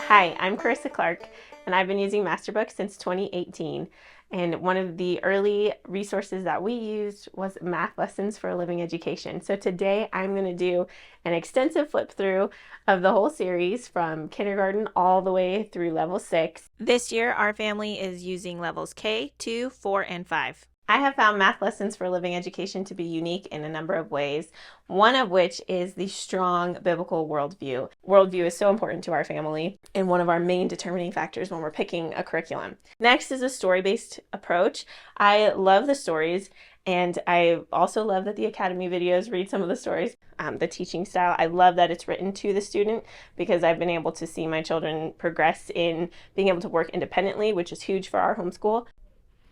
Hi, I'm Carissa Clark, and I've been using Masterbook since 2018. And one of the early resources that we used was Math Lessons for a Living Education. So today I'm going to do an extensive flip through of the whole series from kindergarten all the way through level 6. This year, our family is using levels K, 2, 4, and 5. I have found Math Lessons for a Living Education to be unique in a number of ways, one of which is the strong biblical worldview. Worldview is so important to our family and one of our main determining factors when we're picking a curriculum. Next is a story-based approach. I love the stories, and I also love that the Academy videos read some of the stories. The teaching style, I love that it's written to the student because I've been able to see my children progress in being able to work independently, which is huge for our homeschool.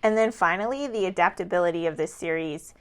And then finally, the adaptability of this series.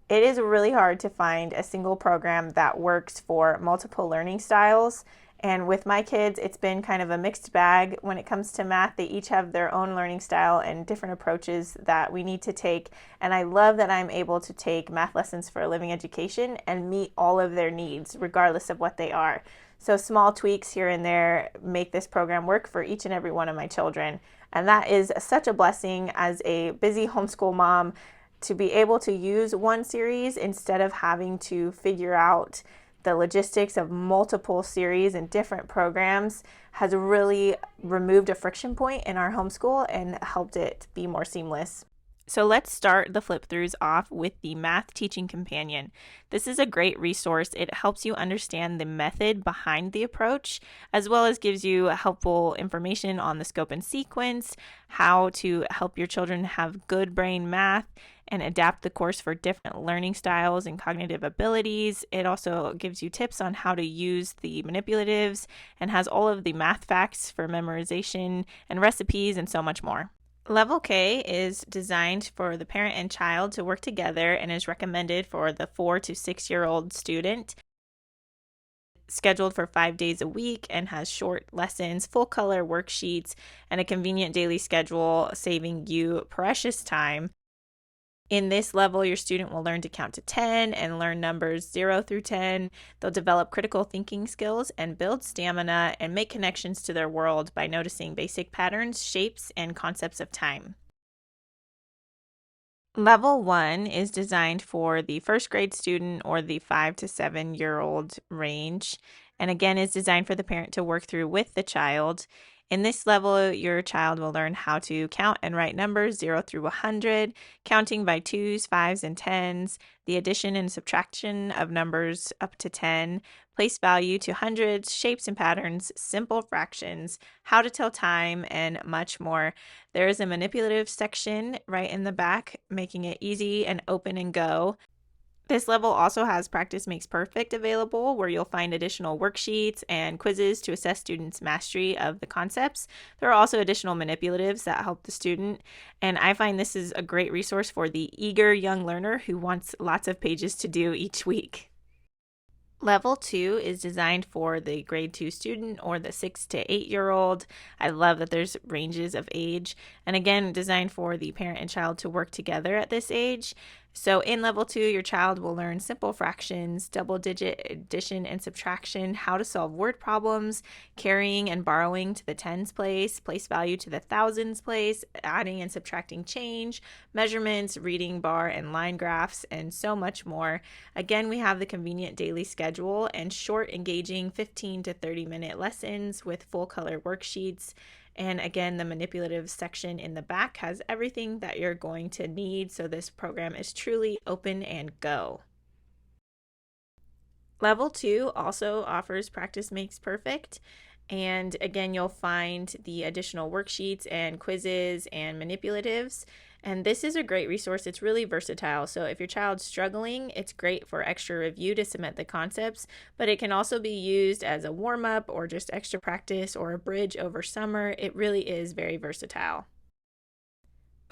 It is really hard to find a single program that works for multiple learning styles. And with my kids, it's been kind of a mixed bag when it comes to math. They each have their own learning style and different approaches that we need to take. And I love that I'm able to take Math Lessons for a Living Education and meet all of their needs, regardless of what they are. So small tweaks here and there make this program work for each and every one of my children. And that is such a blessing as a busy homeschool mom to be able to use one series instead of having to figure out the logistics of multiple series and different programs has really removed a friction point in our homeschool and helped it be more seamless. So let's start the flip throughs off with the Math Teaching Companion. This is a great resource. It helps you understand the method behind the approach, as well as gives you helpful information on the scope and sequence, how to help your children have good brain math, and adapt the course for different learning styles and cognitive abilities. It also gives you tips on how to use the manipulatives and has all of the math facts for memorization and recipes and so much more. Level K is designed for the parent and child to work together and is recommended for the 4 to 6-year-old student. Scheduled for 5 days a week and has short lessons, full color worksheets, and a convenient daily schedule, saving you precious time. In this level, your student will learn to count to 10 and learn numbers 0 through 10. They'll develop critical thinking skills and build stamina and make connections to their world by noticing basic patterns, shapes, and concepts of time. Level 1 is designed for the first grade student or the 5 to 7-year-old range, and again is designed for the parent to work through with the child. In this level, your child will learn how to count and write numbers 0 through 100, counting by 2s, 5s, and 10s, the addition and subtraction of numbers up to 10, place value to hundreds, shapes and patterns, simple fractions, how to tell time, and much more. There is a manipulative section right in the back, making it easy and open and go. This level also has Practice Makes Perfect available, where you'll find additional worksheets and quizzes to assess students' mastery of the concepts. There are also additional manipulatives that help the student, and I find this is a great resource for the eager young learner who wants lots of pages to do each week. Level 2 is designed for the grade 2 student or the 6 to 8-year-old. I love that there's ranges of age, and again, designed for the parent and child to work together at this age. So in level 2, your child will learn simple fractions, double digit addition and subtraction, how to solve word problems, carrying and borrowing to the tens place, place value to the thousands place, adding and subtracting change, measurements, reading bar and line graphs, and so much more. Again, we have the convenient daily schedule and short, engaging 15 to 30-minute lessons with full color worksheets. And again, the manipulative section in the back has everything that you're going to need, so this program is truly open and go. Level 2 also offers Practice Makes Perfect. And again, you'll find the additional worksheets and quizzes and manipulatives. And this is a great resource. It's really versatile. So if your child's struggling, it's great for extra review to cement the concepts, but it can also be used as a warm-up or just extra practice or a bridge over summer. It really is very versatile.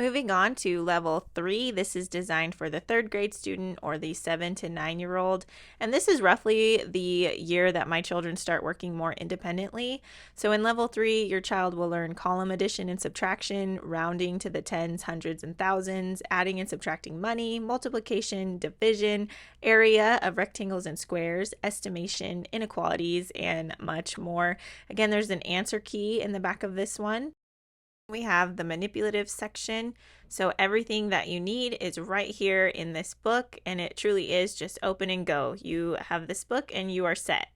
Moving on to level 3, this is designed for the third grade student or the 7 to 9-year-old. And this is roughly the year that my children start working more independently. So in level 3, your child will learn column addition and subtraction, rounding to the tens, hundreds, and thousands, adding and subtracting money, multiplication, division, area of rectangles and squares, estimation, inequalities, and much more. Again, there's an answer key in the back of this one. We have the manipulative section. So everything that you need is right here in this book, and it truly is just open and go. You have this book and you are set.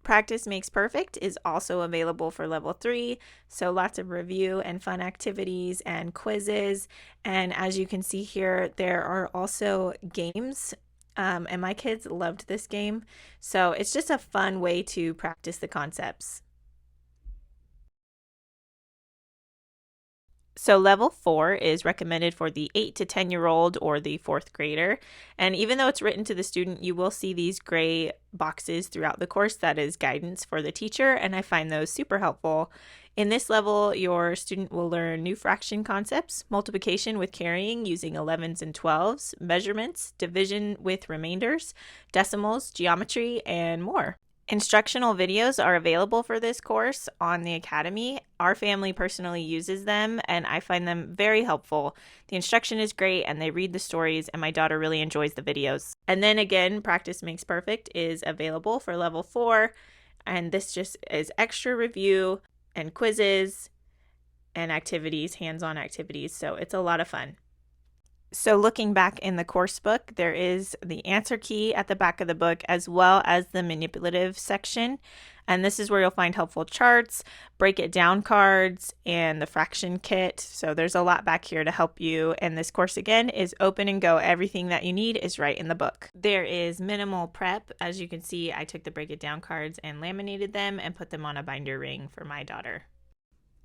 Practice Makes Perfect is also available for level 3, so lots of review and fun activities and quizzes. And as you can see here, there are also games. And my kids loved this game. So it's just a fun way to practice the concepts. So level 4 is recommended for the 8 to 10-year-old or the 4th grader. And even though it's written to the student, you will see these gray boxes throughout the course that is guidance for the teacher, and I find those super helpful. In this level, your student will learn new fraction concepts, multiplication with carrying using 11s and 12s, measurements, division with remainders, decimals, geometry, and more. Instructional videos are available for this course on the Academy. Our family personally uses them, and I find them very helpful. The instruction is great, and they read the stories, and my daughter really enjoys the videos. And then again, Practice Makes Perfect is available for level 4, and this just is extra review and quizzes and activities, hands-on activities, so it's a lot of fun. So looking back in the course book, there is the answer key at the back of the book as well as the manipulative section. And this is where you'll find helpful charts, break it down cards, and the fraction kit. So there's a lot back here to help you. And this course again is open and go. Everything that you need is right in the book. There is minimal prep. As you can see, I took the break it down cards and laminated them and put them on a binder ring for my daughter.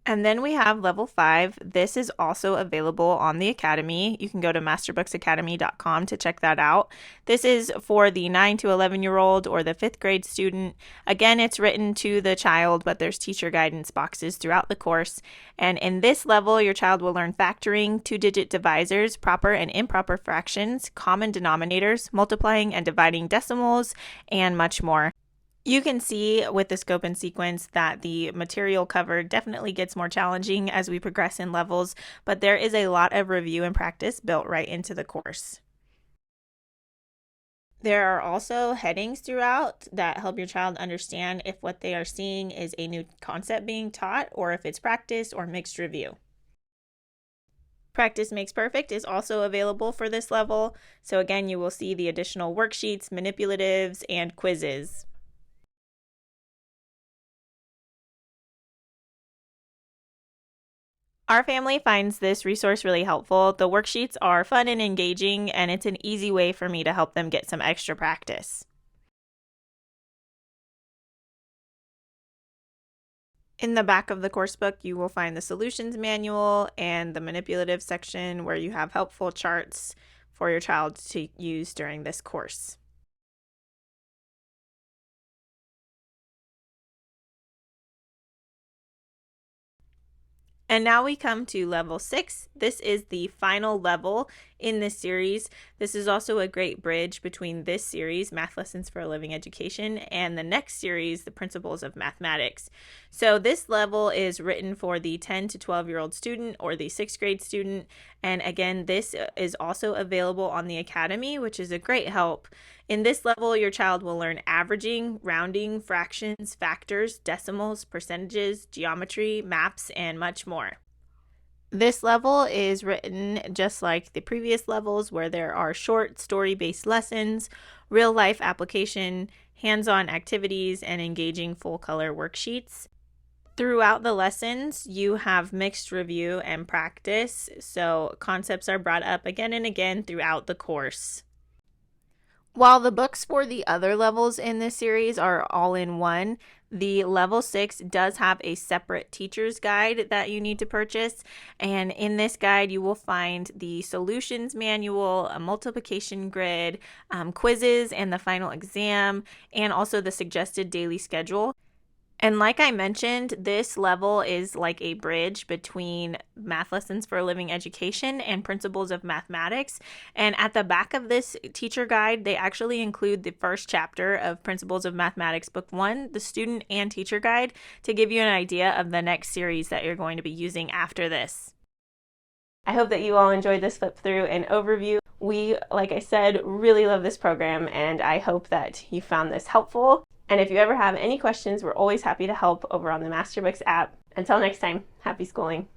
And then we have level 5. This is also available on the Academy. You can go to masterbooksacademy.com to check that out. This is for the 9 to 11-year-old or the 5th grade student. Again, it's written to the child, but there's teacher guidance boxes throughout the course. And in this level, your child will learn factoring, two-digit divisors, proper and improper fractions, common denominators, multiplying and dividing decimals, and much more. You can see with the scope and sequence that the material covered definitely gets more challenging as we progress in levels, but there is a lot of review and practice built right into the course. There are also headings throughout that help your child understand if what they are seeing is a new concept being taught or if it's practice or mixed review. Practice Makes Perfect is also available for this level, so again, you will see the additional worksheets, manipulatives, and quizzes. Our family finds this resource really helpful. The worksheets are fun and engaging, and it's an easy way for me to help them get some extra practice. In the back of the course book, you will find the solutions manual and the manipulative section where you have helpful charts for your child to use during this course. And now we come to level 6. This is the final level in this series. This is also a great bridge between this series, Math Lessons for a Living Education, and the next series, The Principles of Mathematics. So this level is written for the 10 to 12-year-old student or the 6th grade student. And again, this is also available on the Academy, which is a great help. In this level, your child will learn averaging, rounding, fractions, factors, decimals, percentages, geometry, maps, and much more. This level is written just like the previous levels where there are short story-based lessons, real-life application, hands-on activities, and engaging full-color worksheets. Throughout the lessons, you have mixed review and practice, so concepts are brought up again and again throughout the course. While the books for the other levels in this series are all in one, the level 6 does have a separate teacher's guide that you need to purchase. And in this guide, you will find the solutions manual, a multiplication grid, quizzes and the final exam, and also the suggested daily schedule. And like I mentioned, this level is like a bridge between math lessons for a living education and principles of mathematics. And at the back of this teacher guide, they actually include the first chapter of Principles of Mathematics, Book 1, the student and teacher guide, to give you an idea of the next series that you're going to be using after this. I hope that you all enjoyed this flip through and overview. We, like I said, really love this program, and I hope that you found this helpful. And if you ever have any questions, we're always happy to help over on the Masterbooks app. Until next time, happy schooling.